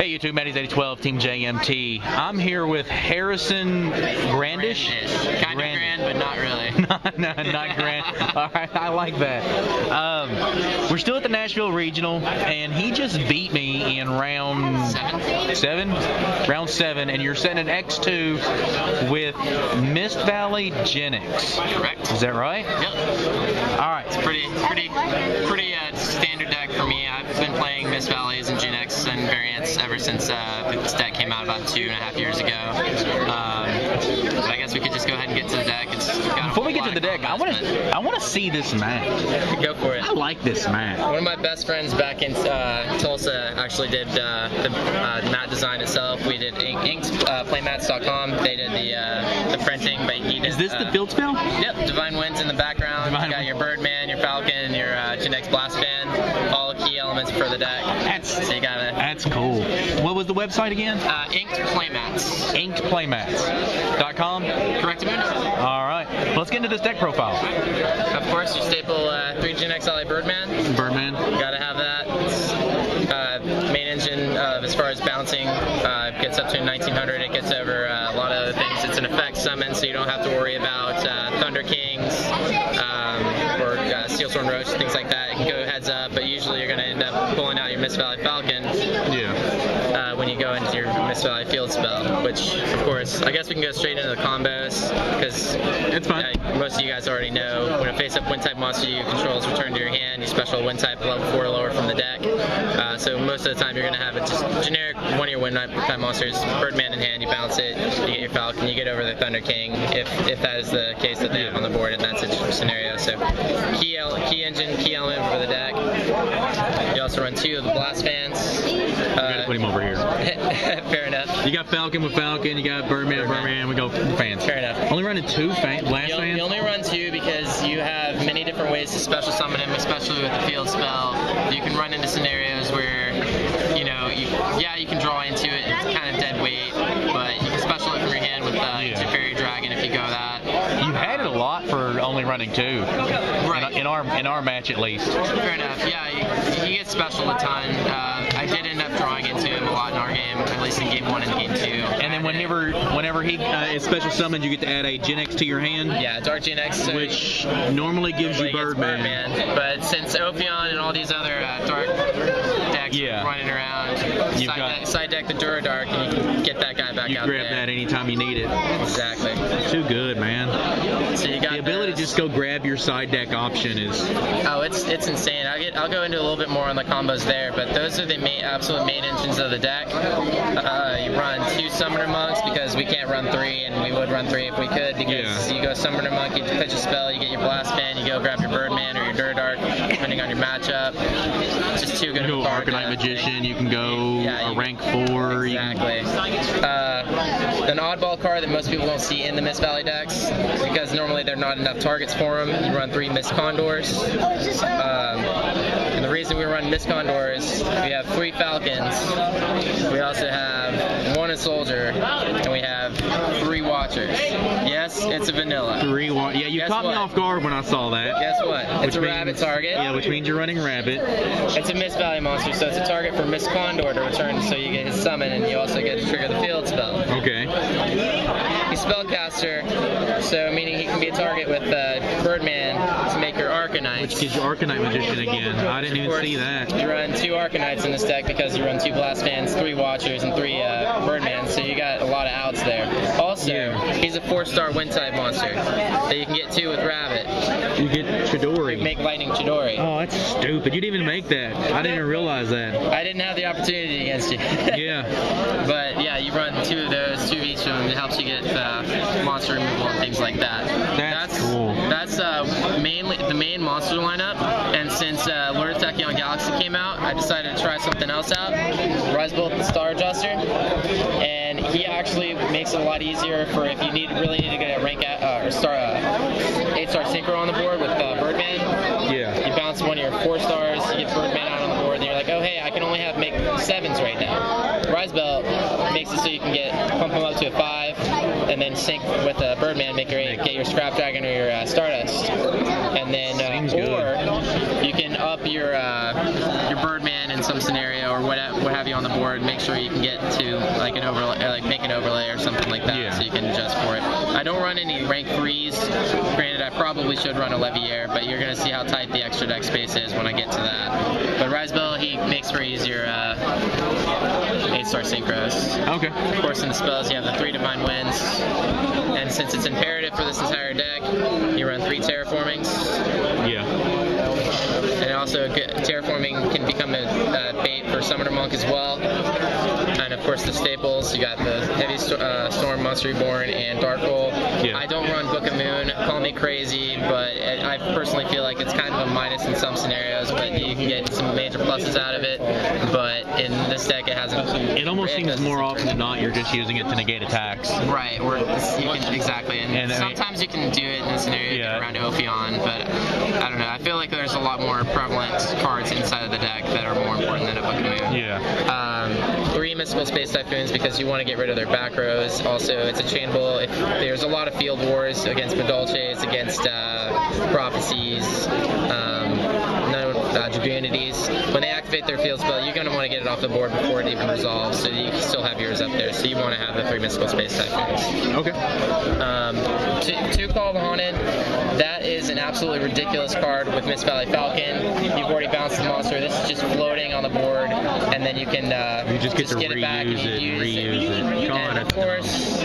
Hey YouTube, Maddy's8012, Team JMT. I'm here with Harrison Grandish. Kind of grand, but not really. not grand. All right, I like that. We're still at the Nashville Regional, and he just beat me in round round 7, and you're setting an X2 with Mist Valley Genex. Correct. Is that right? Yep. All right. It's pretty standard deck for me. I've been playing Mist Valleys and Genex and variants ever since this deck came out about 2.5 years ago. But I guess we could just go ahead and get to the deck. Before we get to the deck, I want to see this mat. Go for it. I like this mat. One of my best friends back in Tulsa actually did the mat design itself. We did inked playmats.com. They did the printing, but he did. Is this the field spell? Yep. Divine Winds in the background. You got your Birdman, your Falcon, your Genex Blast Fan. All key elements for the deck. That's cool. What was the website again? Inked Playmats. InkedPlaymats.com. Correct. All right. Let's get into this deck profile. Of course, your staple 3 Genex LA Birdman. Gotta have that. Main engine as far as bouncing gets up to 1900. It gets over a lot of other things. It's an effect summon, so you don't have to worry about Thunder Kings or Steel Storm Roach, things like that. It can go heads up, but usually you're going to end up pulling out your Mist Valley Falcon. When you go into your Mist Valley field spell, which, of course, I guess we can go straight into the combos, because it's fine. Most of you guys already know when a face-up wind-type monster you control is returned to your hand, you special wind-type level 4 or lower from the deck. So most of the time you're going to have a just generic one of your wind-type monsters, Birdman in hand, you bounce it, you get your Falcon, you get over the Thunder King, if that is the case that they have on the board in that scenario. So key engine, key element for the deck. You also run 2 of the Blast Fans. You gotta put him over here. Fair enough. You got Falcon with Falcon, you got Birdman, we go fans. Fair enough. Only running 2 blast fans? You only run 2 because you have many different ways to special summon him, especially with the field spell. You can run into scenarios where, you can draw into it, it's kind of dead weight, but you can special it from your hand with your Fairy Dragon if you go that. You had it a lot for only running 2. Right. In our match at least. Fair enough. Yeah, he gets special a ton. I did end up drawing into him a lot in our game, at least in game 1 and game 2. And then whenever he is special summoned, you get to add a Genex to your hand. Yeah, Dark Genex, which normally gives you Birdman. But since Ophion and all these other dark decks running around, side deck the Duradark, and you can get that guy back out there. You grab that anytime you need it. Exactly. Too good, man. So you got the ability to just go grab your side deck option is. Oh, it's insane. I'll go into a little bit more on the combos there, but those are the absolute main engines of the deck. You run 2 Summoner Monks because we can't run 3, and we would run 3 if we could, because you go Summoner Monk, you pitch a spell, you get your Blast Fan, you go grab your Birdman or your Duradark, depending on your matchup. It's just too good of a card. Arcanite Magician, you can go a rank 4. Exactly. An oddball card that most people don't see in the Mist Valley decks, because normally there are not enough targets for them. You run 3 Mist Condors. And the reason we run Mist Condors, we have 3 Falcons, we also have 1 Soldier, and we have 3 Watchers. Yes, it's a vanilla. 3 Yeah, you caught me off guard when I saw that. Guess what? It's a rabbit target. Yeah, which means you're running rabbit. It's a Mist Valley monster, so it's a target for Mist Condor to return, so you get his summon, and you also get to trigger the field spell. Okay. He's Spellcaster, so meaning he can be a target with Birdman to make your Arcanite. Which gives you Arcanite Magician again. I didn't even see that. You run 2 Arcanites in this deck because you run 2 Blast Fans, 3 Watchers, and 3 Birdman, so you got a lot of outs there. Also, he's a 4-star wind-type monster that you can get 2 with Rabbit. You get Chidori. You make Lightning Chidori. Oh, that's stupid. You didn't even make that. I didn't even realize that. I didn't have the opportunity against you. But yeah, you run 2 of those, 2 of each of them. It helps you get monster removal and things like that. That's cool. That's mainly the main monster lineup. And since Lord of Tachyon Galaxy came out, I decided to try something else out. Risebolt the Star Adjuster. And he actually makes it a lot easier for if you really need to get a rank 8-star Synchro on the board with Birdman. Yeah. You bounce one of your 4 stars, you get Birdman out on the board, and you're like, oh hey, I can only make 7s right now. Risebelt makes it so you can pump them up to a 5, and then sync with Birdman, make your 8, get your Scrap Dragon or your Stardust, and then or you can up your Birdman and some scenario or what have you on the board, make sure you can get to like an overlay, like make an overlay or something like that, so you can adjust for it. I don't run any rank 3s. Granted, I probably should run a Levier, but you're gonna see how tight the extra deck space is when I get to that. But Risebell, he makes for easier 8-star synchros. Okay. Of course, in the spells, you have the 3 Divine Winds, and since it's imperative for this entire deck, you run 3 Terraformings. Yeah. And also, Terraforming can become a bait for Summoner Monk as well. And of course, the staples, you got the Heavy Storm, Monster Reborn, and Dark Hole. Yeah. I don't run Book of Moon, call me crazy, but I personally feel like it's kind of a minus in some scenarios, but you can get some major pluses out of it. But in this deck, it hasn't. It almost seems more often than not you're just using it to negate attacks. Right, or you can, exactly. And sometimes you can do it in a scenario around Ophion, but I don't know. I feel like there's a lot more prevalent cards inside of the deck that are more important than a Book of Moon. Yeah. 3 Mystical Space Typhoons because you want to get rid of their back rows. Also, it's a chainable. If there's a lot of field wars against Madolches, against Prophecies, Dragonities. When they activate their field spell, you're going to want to get it off the board before it even resolves, so you can still have yours up there. So you want to have the 3 Mystical Space Typhoons. Okay. 2 Call of the Haunted. That is an absolutely ridiculous card with Mist Valley Falcon. You've already bounced the monster. This is just floating on the board, and then you can you just get it back and reuse it. And of course,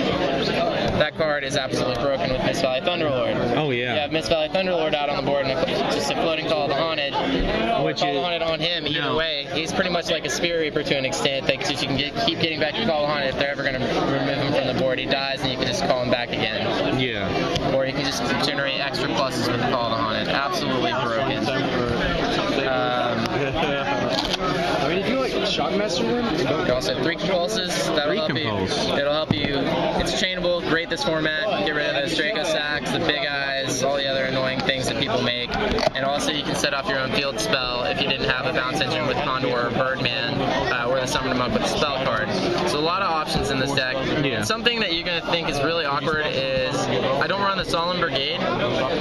that card is absolutely broken with Mist Valley Thunderlord. Oh yeah. You have Mist Valley Thunderlord out on the board, and just a floating Call of the Haunted. Call of the Haunted on him. Either way, he's pretty much like a Spirit Reaper to an extent. That you can keep getting back to Call of the Haunted. If they're ever going to remove him from the board, he dies, and you can just call him back again. Yeah. Or you can just generate extra pluses with the Call of the Haunted. Absolutely broken. I mean, if you like Shockmaster them, you can also have 3 Compulses. That'll help you. It'll help you. It's chainable. Great this format. Get rid of those Draco Sacks, the Big Eyes, all the other annoying things that people make. And also, you can set off your own field spell if you didn't have a bounce engine with Condor or Birdman, or the Summoner Monk with the spell card. So a lot of options in this deck. Yeah. And something that you're going to think is really awkward is I don't run the Solemn Brigade.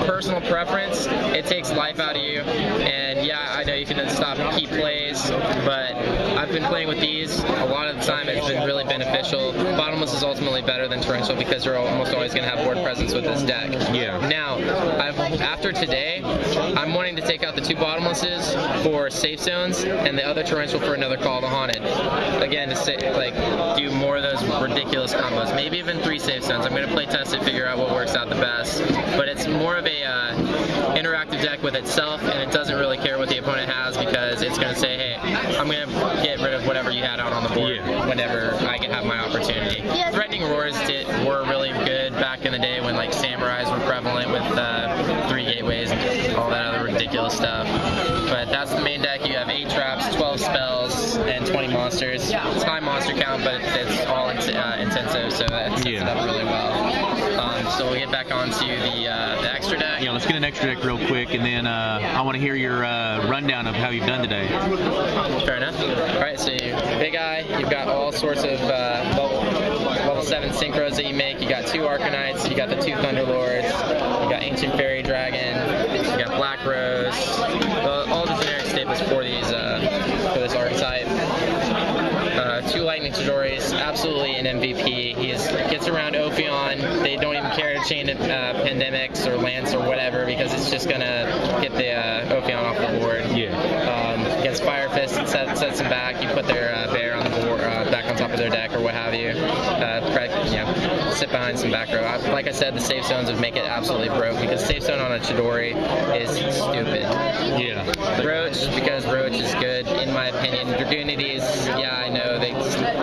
Personal preference. It takes life out of you. And yeah, I know you can stop keep plays, but I've been playing with these. A lot of the time it's been really beneficial. Bottomless is ultimately better than Torrential because you're almost always going to have board presence with this deck. Yeah. Now, after today, I'm wanting to take out the 2 Bottomlesses for safe zones and the other Torrential for another Call of the Haunted. Again, to say, like, do more of those ridiculous combos. Maybe even 3 safe zones. I'm going to play test it, figure out what works out the best. But it's more of a interactive deck with itself, and it doesn't really care what the opponent has because it's going to say, hey, I'm going to get rid of whatever you had out on the board whenever I can have my opportunity. Threatening Roars were really good back in the day when like Samurais were prevalent with 3 Gateways and all that other ridiculous stuff. But that's the main deck. You have 8 traps, 12 spells, and 20 monsters. It's high monster count, but it's all intensive, so that sets it up really well. So we'll get back onto the extra deck. Yeah, let's get an extra deck real quick, and then I want to hear your rundown of how you've done today. Fair enough. All right, so Big Eye, you've got all sorts of level 7 synchros that you make. You got 2 Arcanites, you got the 2 Thunderlords, you got Ancient Fairy Dragon, you got Black Rose, all the generic staples for these for this archetype. 2 Lightning Chidoris, absolutely an MVP. He gets around Ophion. They don't even care to chain Pandemics or Lance or whatever because it's just going to get the Ophion off the board. Yeah. Against Fire Fist, it sets them back. You put their bear on the board, back on top of their deck or what have you. Sit behind some back row. Like I said, the safe zones would make it absolutely broke because safe zone on a Chidori is stupid. Yeah. Roach, because Roach is good, in my opinion. Dragonities, yeah, I know they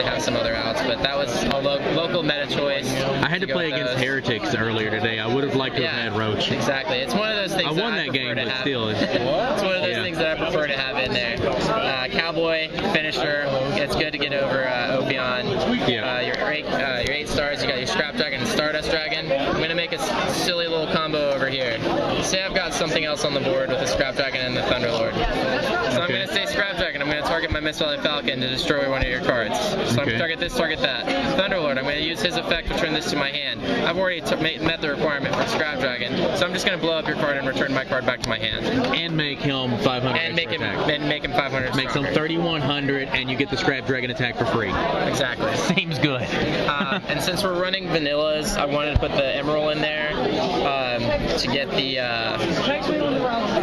have some other outs, but that was a local meta choice. I had to play against Heretics earlier today. I would have liked to have had Roach. Exactly. It's one of those things I won that game, but still. It's one of those things that I prefer to have in there. Cowboy, finisher. It's good to get over Ophion. Yeah. Your 8 stars, you got your Scrap Dragon and Stardust Dragon. I'm going to make a silly little combo over here. say I've got something else on the board with the Scrapdragon and the Thunderlord. So I'm going to say Scrapdragon. I'm going to target my Mist Valley Falcon to destroy one of your cards. So I'm going to target this, target that. Thunderlord, I'm going to use his effect to return this to my hand. I've already met the requirement for Scrapdragon, so I'm just going to blow up your card and return my card back to my hand. And make him 500 And make him 500 Makes him 3,100, and you get the Scrapdragon attack for free. Exactly. Seems good. And since we're running vanillas, I wanted to put the Emerald in there to get the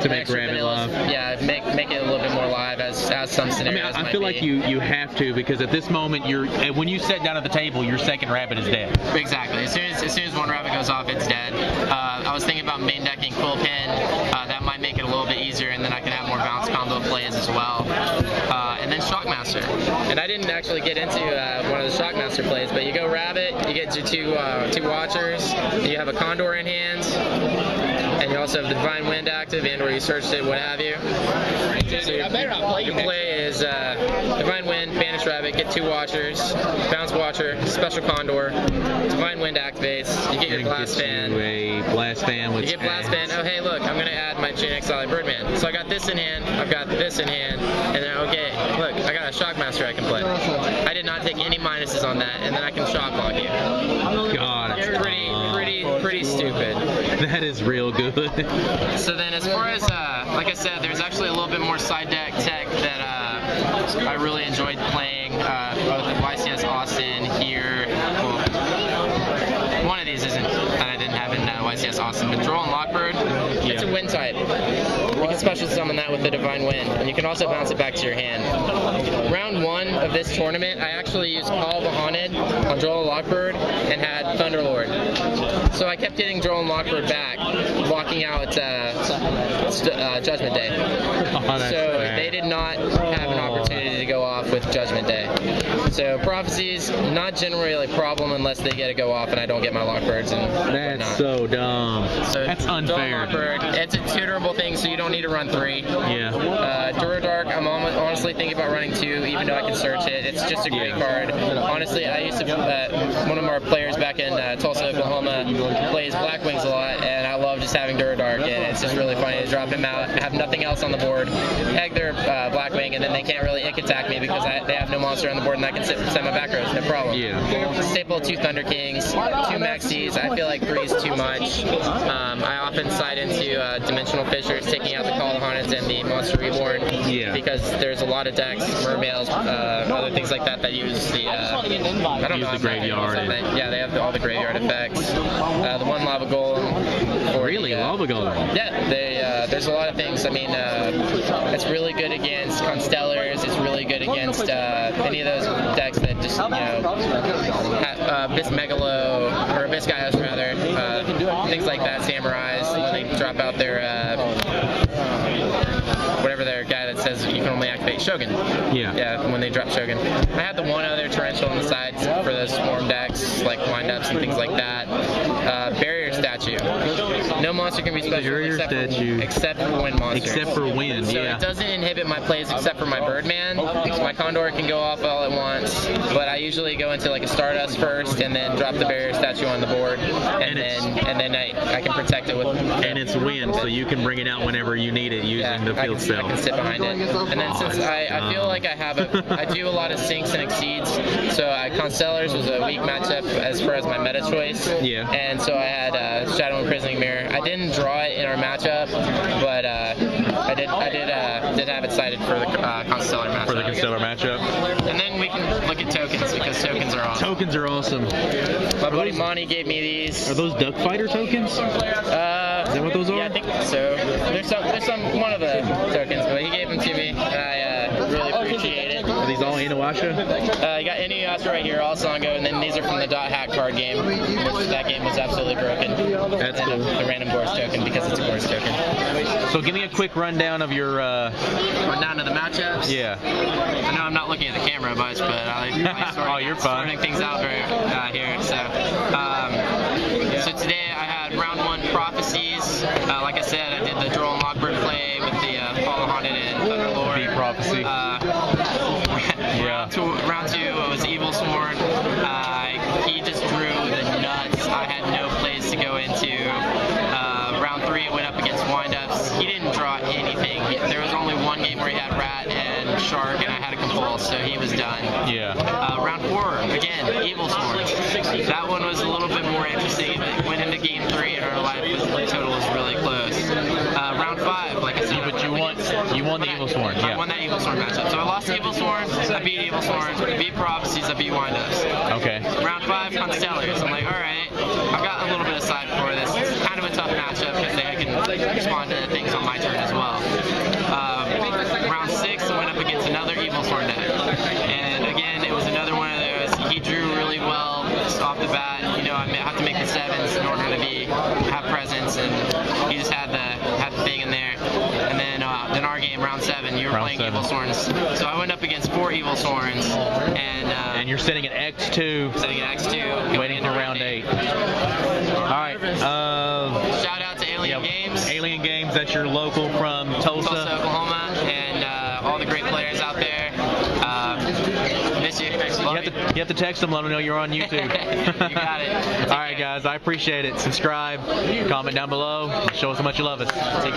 to make Rabbit live. Yeah, make it a little bit more live as some scenarios. I feel like you have to, because at this moment when you sit down at the table, your second rabbit is dead. Exactly. As soon as one rabbit goes off, it's dead. I was thinking about main decking Quillpin. That might make it a little bit easier, and then I can have more bounce combo plays as well. And then Shockmaster. And I didn't actually get into one of the Shockmaster plays, but you go rabbit, you get your two Watchers, you have a Condor in hand, and you also have the Divine Wind active, and or you searched it, what have you. So your play is Divine Wind, Banish Rabbit, get 2 Watchers, Bounce Watcher, Special Condor, Divine Wind activates, you get your Blast Fan. A Blast Fan with you get Blast Fan. Oh hey, look, I'm gonna add my Genex Birdman. So I got this in hand, I've got this in hand, and then okay, look, I got a Shockmaster I can play. I did not take any minuses on that, and then I can Shock Lock you. God, it's pretty stupid. That is real good. So then, as far as like I said, there's actually a little bit more side deck tech that I really enjoyed playing, both at YCS Austin here. Well, one of these isn't that I didn't have in YCS Austin, but Droll and Lockbird, it's a wind type. You can special summon that with the Divine Wind, and you can also bounce it back to your hand. Round 1 of this tournament, I actually used Call of the Haunted on Droll and Lockbird and had Thunderlord. So I kept getting Droll and Lockbird back, walking out Judgment Day. So they did not have an opportunity to go off with Judgment Day. So Prophecies, not generally a problem unless they get to go off and I don't get my Lockbirds and That's so dumb. So that's unfair. Lockbird, it's a tutorable thing, so you don't need to run 3. Yeah. Duradark, I'm honestly thinking about running 2, even though I can search it. It's just a great card. Honestly, I used to, one of our players back in Tulsa, Oklahoma, plays Black Wings a lot, and I love just having Duradark, and it's just really funny to drop him out, have nothing else on the board, egg their Black Wing, and then they can't really ick attack me because they have no monster on the board, and I can set my back rows, no problem. Yeah. Staple 2 Thunder Kings, 2 Maxis. I feel like 3 is too much. I often side into Dimensional Fissures, taking out the Call of the Haunted and the Monster Reborn, because there's a lot of decks, Mermails, other things like that use the the graveyard. Yeah, they have all the graveyard effects. The 1 Lava Golem. Lava Golem? Yeah, there's a lot of things. I mean, it's really good against Constellars. It's really good against any of those decks that just, Abyss Megalo, or Abyss Gaios rather, things like that, Samurais, when they drop out their, whatever their guy that says you can only activate Shogun. Yeah, when they drop Shogun. I had the one other Torrential on the sides for those Swarm decks, like windups and things like that. Barrier Statue. No monster can be special except for wind monsters. Except for wind, so it doesn't inhibit my plays except for my Birdman. My Condor can go off all at once, but I usually go into like a Stardust first and then drop the Barrier Statue on the board, and then I can protect it with. And it's wind, so you can bring it out whenever you need it using the field spell. I can sit behind it. And then since I feel like I do a lot of sinks and exceeds, so Constellars was a weak matchup as far as my meta choice. Yeah. And so I had Shadow Imprisoning Mirror. I didn't draw it in our matchup, but I did have it cited for the Constellar matchup. For the Constellar matchup. And then we can look at tokens, because tokens are awesome. Tokens are awesome. My buddy Monty gave me these. Are those Duck Fighter tokens? Is that what those are? Yeah, I think so. There's one of the tokens, but he gave them to me, and I really appreciate it. Are these all Inuyasha? You got Inuyasha right here, all Sango, and then these are from the Dot Hack card game, which that game was absolutely broken. That's cool. The random Gorse token, because it's a Gorse token. So give me a quick rundown of your... Rundown of the matchups? Yeah. I know I'm not looking at the camera much, but I like sorting things out here. So today I had round 1 Prophecies. Like I said, I did the Droll and Lockbird play with the Fall Haunted and Thunderlord. Beat Prophecy. Round 2 was Evil Sworn. He just drew the nuts. I had no plays to go into. Round 3 it went up against was done. Yeah. Round 4, again, Evil Swords. That one was a little bit more interesting. It went into game 3, and our life total was really close. Round 5, like I said. But you won the Evil Sworn. I won that Evil Sworn matchup. So I lost Evil Sworn, I beat Evil Sworn, I beat Prophecies, I beat Windups. Okay. Round 5, Constellars. I'm like, alright, I've got a little bit of side for this. It's kind of a tough matchup because they can respond to things on my turn as well. Round 6, I went up against another Evil Sworn deck. And again, it was another one of those. He drew really well just off the bat. You know, I have to make the 7s in order to have presence, and he just had the thing in there. And then in our game, round 7, you were playing Evil Sworns. So I went up against 4 Evil Sworns, and you're sitting at X2. Sitting at X2, waiting for round 8. All right. Shout out to Alien Games. Alien Games, that's your local from Tulsa, Oklahoma, and all the great players out there. Miss you. You have to text them, let them know you're on YouTube. You got it. All right, guys, I appreciate it. Subscribe, comment down below, show us how much you love us. Take care.